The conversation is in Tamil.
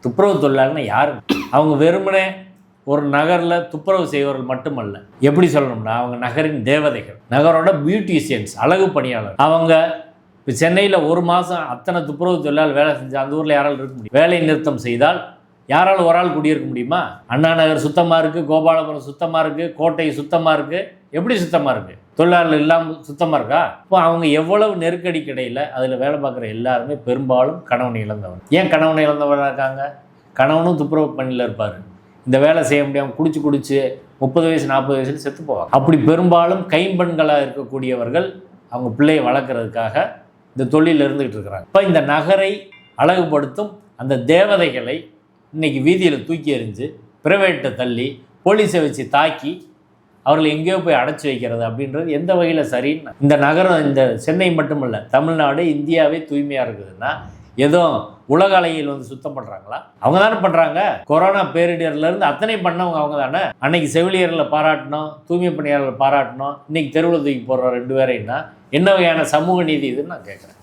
துப்புரவு தொழிலாளர்னா யாரு? அவங்க வெறுமனே ஒரு நகரில் துப்புரவு செய்வர்கள் மட்டுமல்ல, எப்படி சொல்லணும்னா அவங்க நகரின் தேவதைகள், நகரோட பியூட்டிஷியன்ஸ், அழகு பணியாளர். அவங்க இப்போ சென்னையில் ஒரு மாதம் அத்தனை துப்புரவு தொழிலாளர் வேலை செஞ்சால் அந்த ஊரில் யாரால் இருக்க முடியும்? வேலை நிறுத்தம் செய்தால் யாரால் ஒரு ஆள் குடியிருக்க முடியுமா? அண்ணா நகர் சுத்தமாக இருக்குது, கோபாலபுரம் சுத்தமாக இருக்குது, கோட்டை சுத்தமாக இருக்குது. எப்படி சுத்தமாக இருக்குது? தொழிலாளர்கள் இல்லாமல் சுத்தமாக இருக்கா? இப்போ அவங்க எவ்வளவு நெருக்கடி கிடையில் அதில் வேலை பார்க்குற எல்லாருமே பெரும்பாலும் கணவனை இழந்தவன். ஏன் கணவனை இழந்தவராக இருக்காங்க? கணவனும் துப்புரவு பணியில் இருப்பார், இந்த வேலை செய்ய முடியாமல் குடிச்சு 30 வயசு 40 வயசுல செத்து போவாங்க. அப்படி பெரும்பாலும் கைம்பெண்களாக இருக்கக்கூடியவர்கள் அவங்க பிள்ளையை வளர்க்குறதுக்காக இந்த தொழிலில் இருந்துகிட்டு இருக்கிறாங்க. இப்போ இந்த நகரை அழகுபடுத்தும் அந்த தேவதைகளை இன்னைக்கு வீதியில் தூக்கி எறிஞ்சு பிரைவேட்டை தள்ளி போலீஸை வச்சு தாக்கி அவர்களை எங்கேயோ போய் அடைச்சி வைக்கிறது அப்படின்றது எந்த வகையில் சரின்னு? இந்த நகரம், இந்த சென்னை மட்டுமல்ல, தமிழ்நாடு, இந்தியாவே தூய்மையாக இருக்குதுன்னா ஏதோ உலக அலையில் வந்து சுத்தம் பண்ணுறாங்களா? அவங்க தானே பண்ணுறாங்க. கொரோனா பேரிடர்லேருந்து அத்தனை பண்ணவங்க அவங்க தானே. அன்னைக்கு செவிலியர்களை பாராட்டணும், தூய்மை பணியாளர்களை பாராட்டணும், இன்னைக்கு தெருவில் தூக்கி போடுற 2 பேரைன்னா என்ன வகையான சமூக நீதி இதுன்னு நான் கேட்குறேன்.